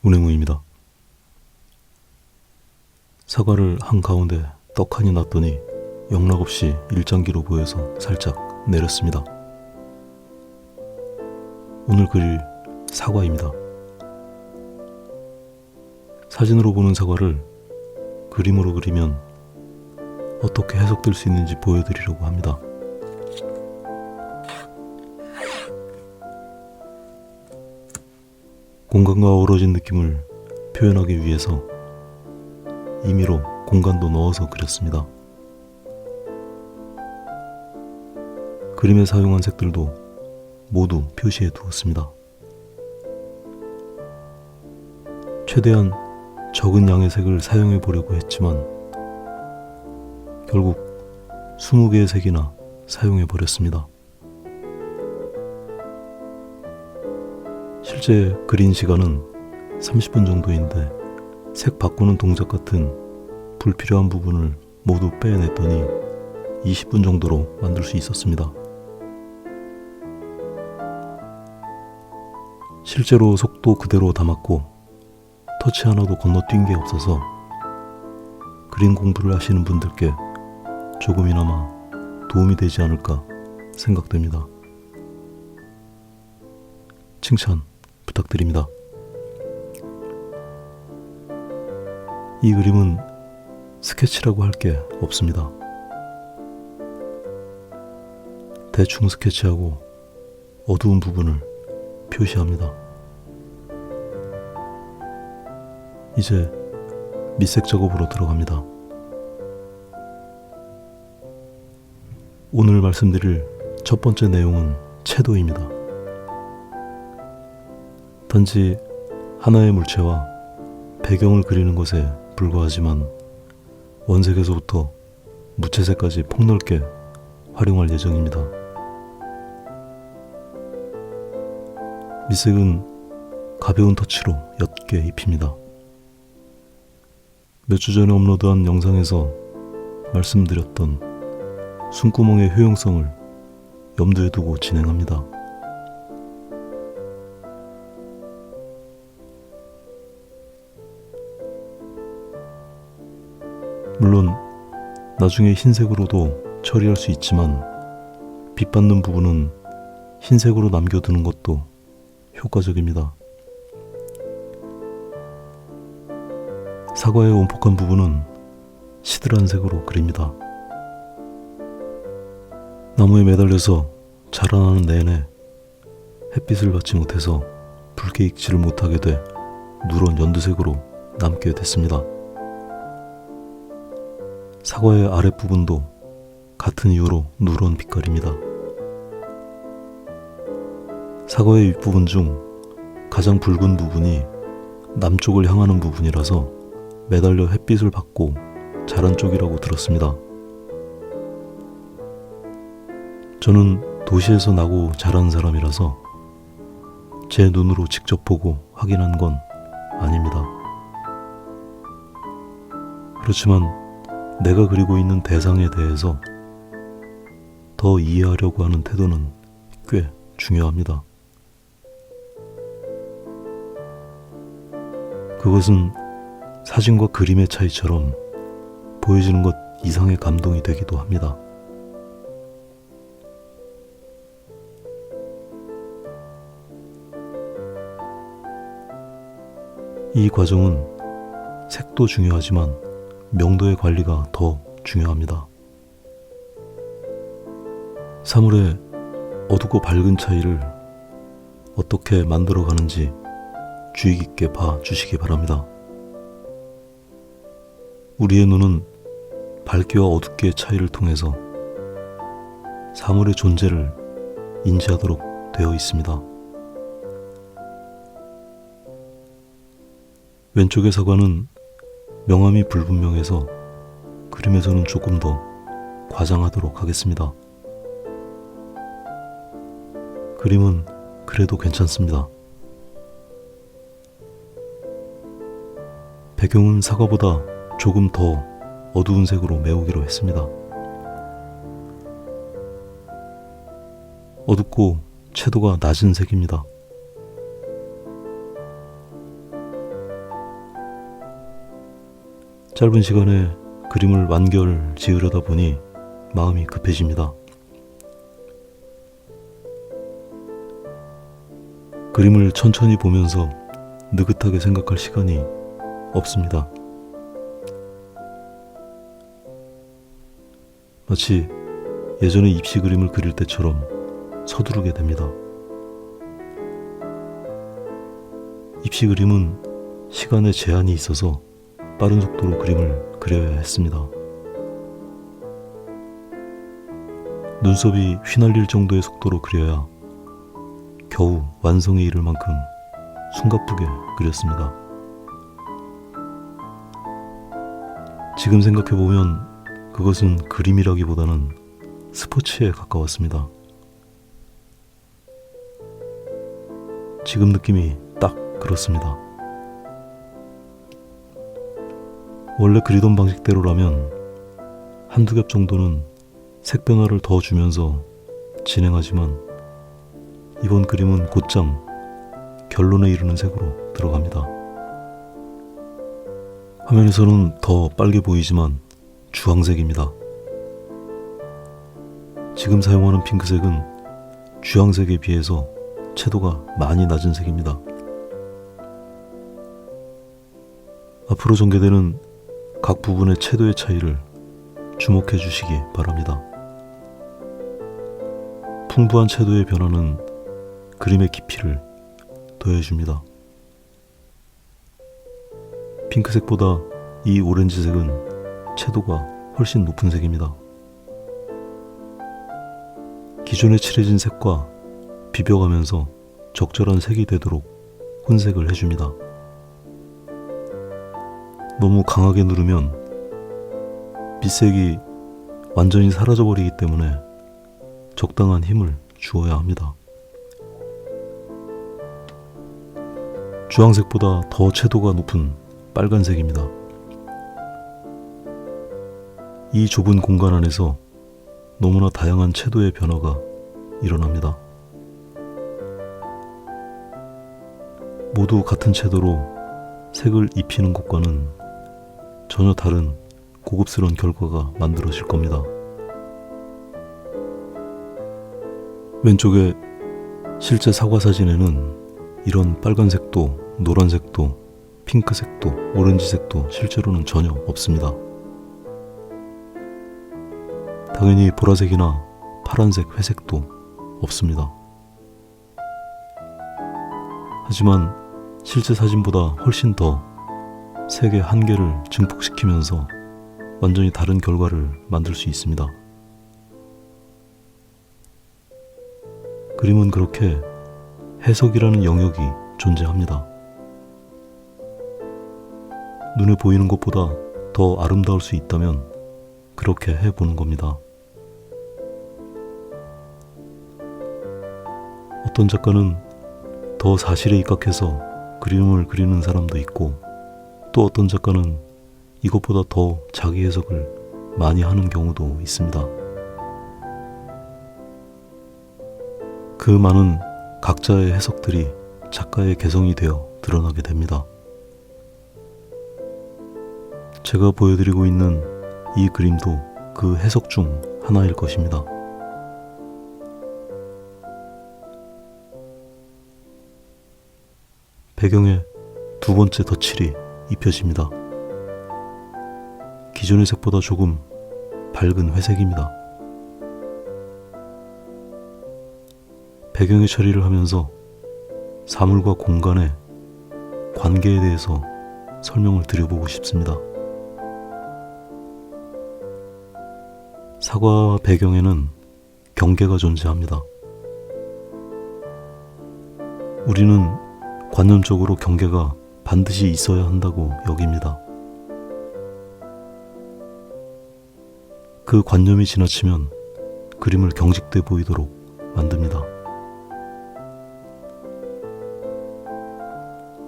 운행우입니다. 사과를 한가운데 떡하니 놨더니 영락없이 일장기로 보여서 살짝 내렸습니다. 오늘 그릴 사과입니다. 사진으로 보는 사과를 그림으로 그리면 어떻게 해석될 수 있는지 보여드리려고 합니다. 공간과 어우러진 느낌을 표현하기 위해서 임의로 공간도 넣어서 그렸습니다. 그림에 사용한 색들도 모두 표시해 두었습니다. 최대한 적은 양의 색을 사용해 보려고 했지만 결국 20개의 색이나 사용해 버렸습니다. 실제 그린 시간은 30분 정도인데 색 바꾸는 동작 같은 불필요한 부분을 모두 빼냈더니 20분 정도로 만들 수 있었습니다. 실제로 속도 그대로 담았고 터치 하나도 건너뛴 게 없어서 그림 공부를 하시는 분들께 조금이나마 도움이 되지 않을까 생각됩니다. 칭찬 부탁드립니다. 이 그림은 스케치라고 할 게 없습니다. 대충 스케치하고 어두운 부분을 표시합니다. 이제 밑색 작업으로 들어갑니다. 오늘 말씀드릴 첫 번째 내용은 채도입니다. 단지 하나의 물체와 배경을 그리는 것에 불과하지만 원색에서부터 무채색까지 폭넓게 활용할 예정입니다. 밑색은 가벼운 터치로 옅게 입힙니다. 몇 주 전에 업로드한 영상에서 말씀드렸던 숨구멍의 효용성을 염두에 두고 진행합니다. 물론 나중에 흰색으로도 처리할 수 있지만 빛 받는 부분은 흰색으로 남겨두는 것도 효과적입니다. 사과의 온폭한 부분은 시들한 색으로 그립니다. 나무에 매달려서 자라나는 내내 햇빛을 받지 못해서 붉게 익지를 못하게 돼 누런 연두색으로 남게 됐습니다. 사과의 아랫부분도 같은 이유로 누런 빛깔입니다. 사과의 윗부분 중 가장 붉은 부분이 남쪽을 향하는 부분이라서 매달려 햇빛을 받고 자란 쪽이라고 들었습니다. 저는 도시에서 나고 자란 사람이라서 제 눈으로 직접 보고 확인한 건 아닙니다. 그렇지만 내가 그리고 있는 대상에 대해서 더 이해하려고 하는 태도는 꽤 중요합니다. 그것은 사진과 그림의 차이처럼 보여지는 것 이상의 감동이 되기도 합니다. 이 과정은 색도 중요하지만 명도의 관리가 더 중요합니다. 사물의 어둡고 밝은 차이를 어떻게 만들어가는지 주의 깊게 봐주시기 바랍니다. 우리의 눈은 밝기와 어둡기의 차이를 통해서 사물의 존재를 인지하도록 되어 있습니다. 왼쪽의 사과는 명암이 불분명해서 그림에서는 조금 더 과장하도록 하겠습니다. 그림은 그래도 괜찮습니다. 배경은 사과보다 조금 더 어두운 색으로 메우기로 했습니다. 어둡고 채도가 낮은 색입니다. 짧은 시간에 그림을 완결 지으려다 보니 마음이 급해집니다. 그림을 천천히 보면서 느긋하게 생각할 시간이 없습니다. 마치 예전에 입시 그림을 그릴 때처럼 서두르게 됩니다. 입시 그림은 시간에 제한이 있어서 빠른 속도로 그림을 그려야 했습니다. 눈썹이 휘날릴 정도의 속도로 그려야 겨우 완성에 이를 만큼 숨가쁘게 그렸습니다. 지금 생각해보면 그것은 그림이라기보다는 스포츠에 가까웠습니다. 지금 느낌이 딱 그렇습니다. 원래 그리던 방식대로라면 한두 겹 정도는 색 변화를 더 주면서 진행하지만 이번 그림은 곧장 결론에 이르는 색으로 들어갑니다. 화면에서는 더 빨개 보이지만 주황색입니다. 지금 사용하는 핑크색은 주황색에 비해서 채도가 많이 낮은 색입니다. 앞으로 전개되는 각 부분의 채도의 차이를 주목해 주시기 바랍니다. 풍부한 채도의 변화는 그림의 깊이를 더해줍니다. 핑크색보다 이 오렌지색은 채도가 훨씬 높은 색입니다. 기존에 칠해진 색과 비벼가면서 적절한 색이 되도록 혼색을 해줍니다. 너무 강하게 누르면 빛색이 완전히 사라져버리기 때문에 적당한 힘을 주어야 합니다. 주황색보다 더 채도가 높은 빨간색입니다. 이 좁은 공간 안에서 너무나 다양한 채도의 변화가 일어납니다. 모두 같은 채도로 색을 입히는 것과는 전혀 다른 고급스러운 결과가 만들어질 겁니다. 왼쪽에 실제 사과 사진에는 이런 빨간색도 노란색도 핑크색도 오렌지색도 실제로는 전혀 없습니다. 당연히 보라색이나 파란색, 회색도 없습니다. 하지만 실제 사진보다 훨씬 더 색의 한계를 증폭시키면서 완전히 다른 결과를 만들 수 있습니다. 그림은 그렇게 해석이라는 영역이 존재합니다. 눈에 보이는 것보다 더 아름다울 수 있다면 그렇게 해보는 겁니다. 어떤 작가는 더 사실에 입각해서 그림을 그리는 사람도 있고 또 어떤 작가는 이것보다 더 자기 해석을 많이 하는 경우도 있습니다. 그 많은 각자의 해석들이 작가의 개성이 되어 드러나게 됩니다. 제가 보여드리고 있는 이 그림도 그 해석 중 하나일 것입니다. 배경에 두 번째 덧칠이 입혀집니다. 기존의 색보다 조금 밝은 회색입니다. 배경의 처리를 하면서 사물과 공간의 관계에 대해서 설명을 드려보고 싶습니다. 사과와 배경에는 경계가 존재합니다. 우리는 관념적으로 경계가 반드시 있어야 한다고 여깁니다. 그 관념이 지나치면 그림을 경직돼 보이도록 만듭니다.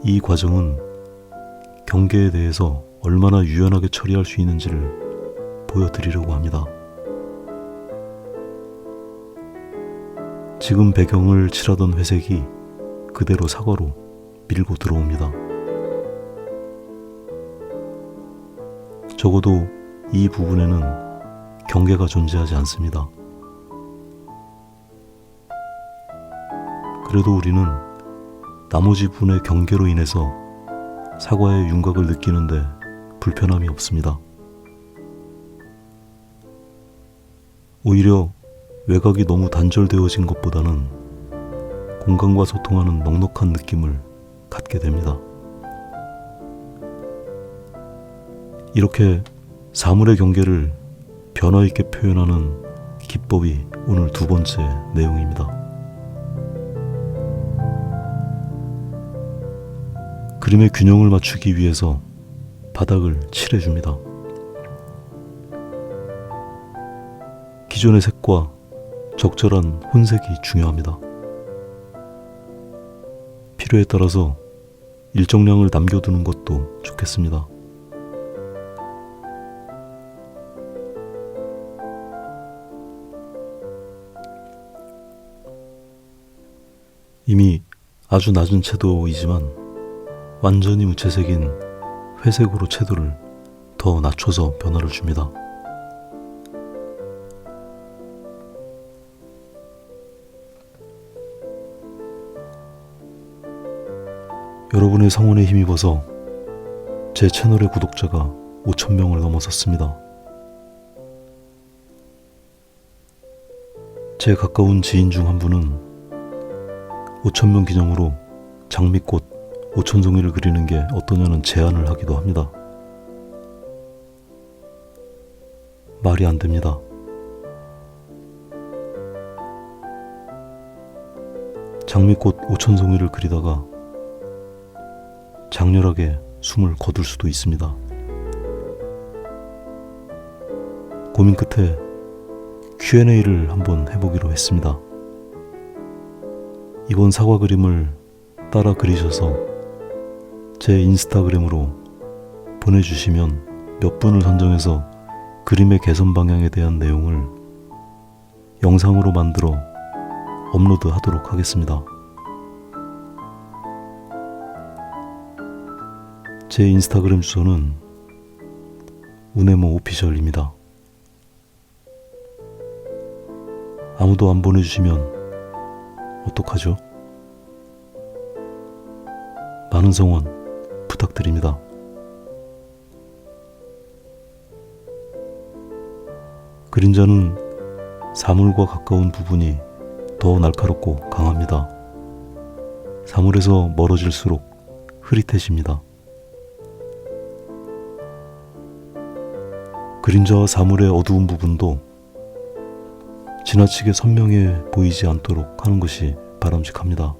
이 과정은 경계에 대해서 얼마나 유연하게 처리할 수 있는지를 보여드리려고 합니다. 지금 배경을 칠하던 회색이 그대로 사과로 밀고 들어옵니다. 적어도 이 부분에는 경계가 존재하지 않습니다. 그래도 우리는 나머지 부분의 경계로 인해서 사과의 윤곽을 느끼는데 불편함이 없습니다. 오히려 외곽이 너무 단절되어진 것보다는 공간과 소통하는 넉넉한 느낌을 갖게 됩니다. 이렇게 사물의 경계를 변화 있게 표현하는 기법이 오늘 두 번째 내용입니다. 그림의 균형을 맞추기 위해서 바닥을 칠해줍니다. 기존의 색과 적절한 혼색이 중요합니다. 필요에 따라서 일정량을 남겨두는 것도 좋겠습니다. 이미 아주 낮은 채도이지만 완전히 무채색인 회색으로 채도를 더 낮춰서 변화를 줍니다. 여러분의 성원에 힘입어서 제 채널의 구독자가 5,000명을 넘어섰습니다. 제 가까운 지인 중 한 분은 5,000명 기념으로 장미꽃 5,000송이를 그리는 게 어떠냐는 제안을 하기도 합니다. 말이 안 됩니다. 장미꽃 5,000송이를 그리다가 장렬하게 숨을 거둘 수도 있습니다. 고민 끝에 Q&A를 한번 해보기로 했습니다. 이번 사과 그림을 따라 그리셔서 제 인스타그램으로 보내주시면 몇 분을 선정해서 그림의 개선 방향에 대한 내용을 영상으로 만들어 업로드 하도록 하겠습니다. 제 인스타그램 주소는 우네모 오피셜입니다. 아무도 안 보내주시면 어떡하죠? 많은 성원 부탁드립니다. 그림자는 사물과 가까운 부분이 더 날카롭고 강합니다. 사물에서 멀어질수록 흐릿해집니다. 그림자와 사물의 어두운 부분도 지나치게 선명해 보이지 않도록 하는 것이 바람직합니다.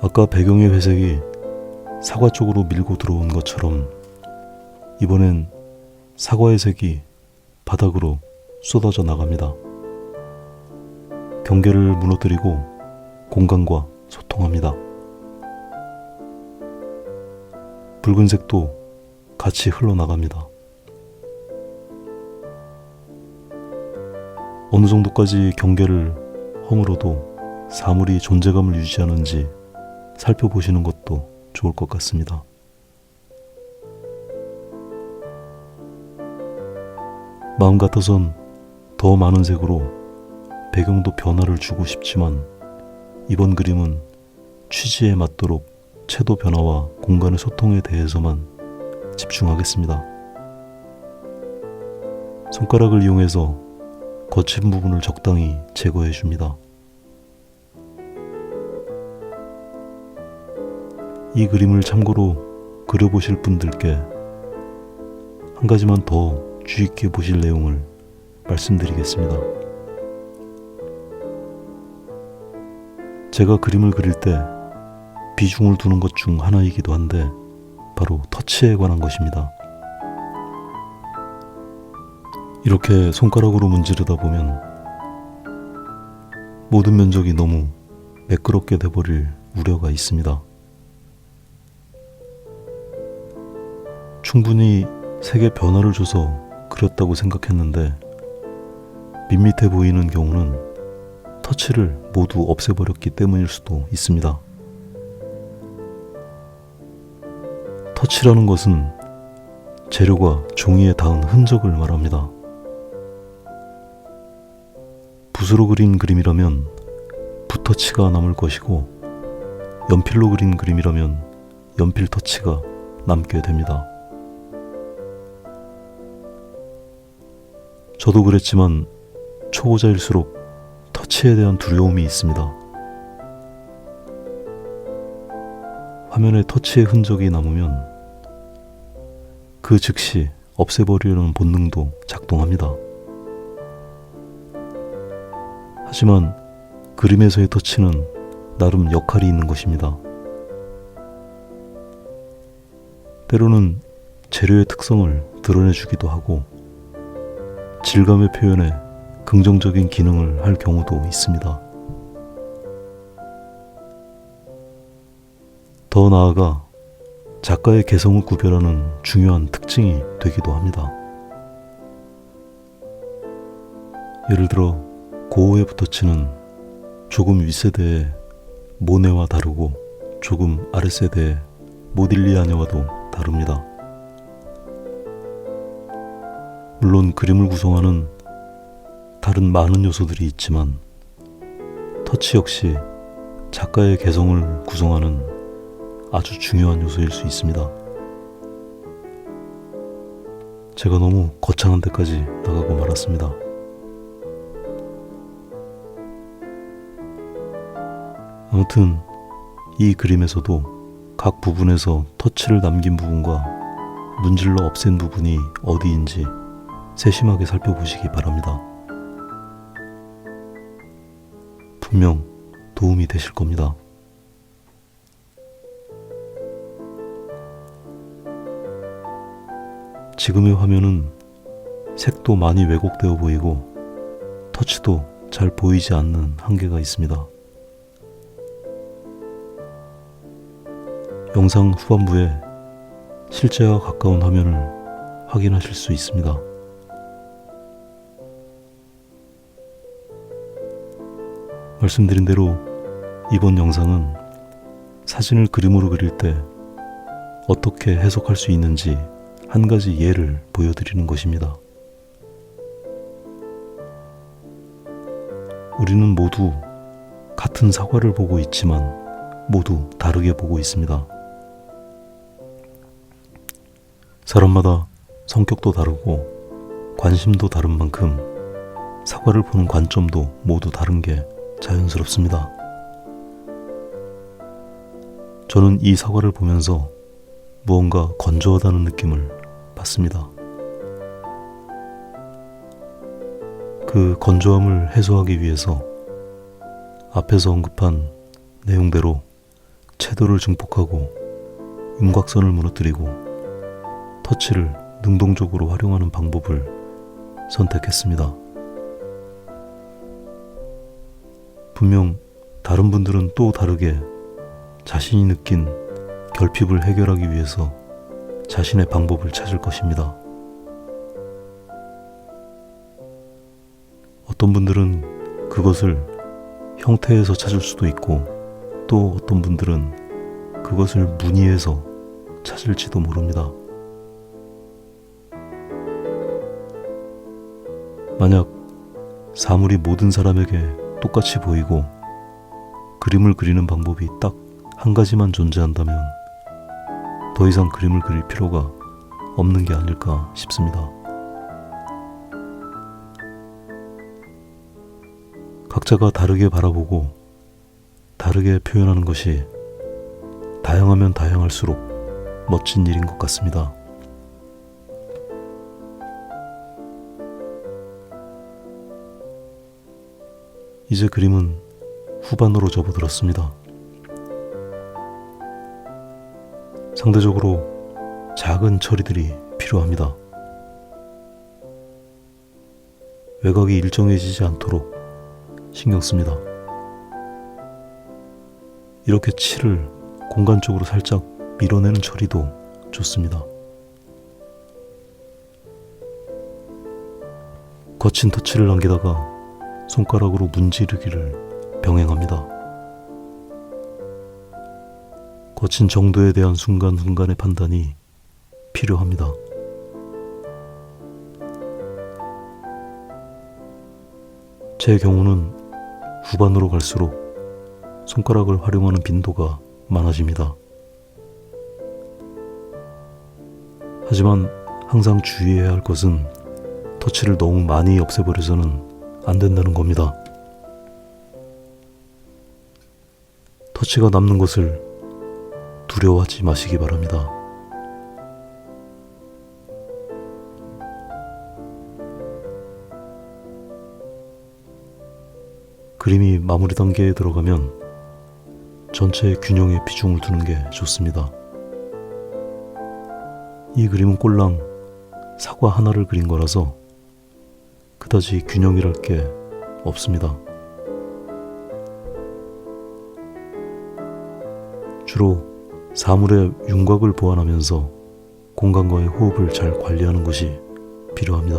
아까 배경의 회색이 사과 쪽으로 밀고 들어온 것처럼 이번엔 사과의 색이 바닥으로 쏟아져 나갑니다. 경계를 무너뜨리고 공간과 소통합니다. 붉은색도 같이 흘러나갑니다. 어느 정도까지 경계를 허물어도 사물이 존재감을 유지하는지 살펴보시는 것도 좋을 것 같습니다. 마음 같아선 더 많은 색으로 배경도 변화를 주고 싶지만 이번 그림은 취지에 맞도록 채도 변화와 공간의 소통에 대해서만 집중하겠습니다. 손가락을 이용해서 거친 부분을 적당히 제거해 줍니다. 이 그림을 참고로 그려보실 분들께 한 가지만 더 주의 깊게 보실 내용을 말씀드리겠습니다. 제가 그림을 그릴 때 비중을 두는 것 중 하나이기도 한데 바로 터치에 관한 것입니다. 이렇게 손가락으로 문지르다 보면 모든 면적이 너무 매끄럽게 돼버릴 우려가 있습니다. 충분히 색의 변화를 줘서 그렸다고 생각했는데 밋밋해 보이는 경우는 터치를 모두 없애버렸기 때문일 수도 있습니다. 터치라는 것은 재료가 종이에 닿은 흔적을 말합니다. 붓으로 그린 그림이라면 붓터치가 남을 것이고 연필로 그린 그림이라면 연필 터치가 남게 됩니다. 저도 그랬지만 초보자일수록 터치에 대한 두려움이 있습니다. 화면에 터치의 흔적이 남으면 그 즉시 없애버리려는 본능도 작동합니다. 하지만 그림에서의 터치는 나름 역할이 있는 것입니다. 때로는 재료의 특성을 드러내주기도 하고 질감의 표현에 긍정적인 기능을 할 경우도 있습니다. 더 나아가 작가의 개성을 구별하는 중요한 특징이 되기도 합니다. 예를 들어 고흐의 붓터치는 조금 윗세대의 모네와 다르고 조금 아랫세대의 모딜리아냐와도 다릅니다. 물론 그림을 구성하는 다른 많은 요소들이 있지만 터치 역시 작가의 개성을 구성하는 아주 중요한 요소일 수 있습니다. 제가 너무 거창한 데까지 나가고 말았습니다. 아무튼 이 그림에서도 각 부분에서 터치를 남긴 부분과 문질러 없앤 부분이 어디인지 세심하게 살펴보시기 바랍니다. 분명 도움이 되실 겁니다. 지금의 화면은 색도 많이 왜곡되어 보이고 터치도 잘 보이지 않는 한계가 있습니다. 영상 후반부에 실제와 가까운 화면을 확인하실 수 있습니다. 말씀드린 대로 이번 영상은 사진을 그림으로 그릴 때 어떻게 해석할 수 있는지 한 가지 예를 보여드리는 것입니다. 우리는 모두 같은 사과를 보고 있지만 모두 다르게 보고 있습니다. 사람마다 성격도 다르고 관심도 다른 만큼 사과를 보는 관점도 모두 다른 게 자연스럽습니다. 저는 이 사과를 보면서 무언가 건조하다는 느낌을 받습니다. 그 건조함을 해소하기 위해서 앞에서 언급한 내용대로 채도를 증폭하고 윤곽선을 무너뜨리고 터치를 능동적으로 활용하는 방법을 선택했습니다. 분명 다른 분들은 또 다르게 자신이 느낀 결핍을 해결하기 위해서 자신의 방법을 찾을 것입니다. 어떤 분들은 그것을 형태에서 찾을 수도 있고 또 어떤 분들은 그것을 무늬에서 찾을지도 모릅니다. 만약 사물이 모든 사람에게 똑같이 보이고 그림을 그리는 방법이 딱 한 가지만 존재한다면 더 이상 그림을 그릴 필요가 없는 게 아닐까 싶습니다. 각자가 다르게 바라보고 다르게 표현하는 것이 다양하면 다양할수록 멋진 일인 것 같습니다. 이제 그림은 후반으로 접어들었습니다. 상대적으로 작은 처리들이 필요합니다. 외곽이 일정해지지 않도록 신경 씁니다. 이렇게 칠을 공간 쪽으로 살짝 밀어내는 처리도 좋습니다. 거친 터치를 남기다가 손가락으로 문지르기를 병행합니다. 거친 정도에 대한 순간순간의 판단이 필요합니다. 제 경우는 후반으로 갈수록 손가락을 활용하는 빈도가 많아집니다. 하지만 항상 주의해야 할 것은 터치를 너무 많이 없애버려서는 안 된다는 겁니다. 터치가 남는 것을 두려워하지 마시기 바랍니다. 그림이 마무리 단계에 들어가면 전체의 균형에 비중을 두는 게 좋습니다. 이 그림은 꼴랑 사과 하나를 그린 거라서 그다지 균형이랄 게 없습니다. 주로 사물의 윤곽을 보완하면서 공간과의 호흡을 잘 관리하는 것이 필요합니다.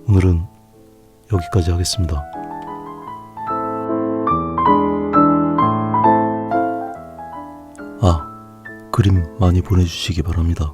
오늘은 여기까지 하겠습니다. 그림 많이 보내주시기 바랍니다.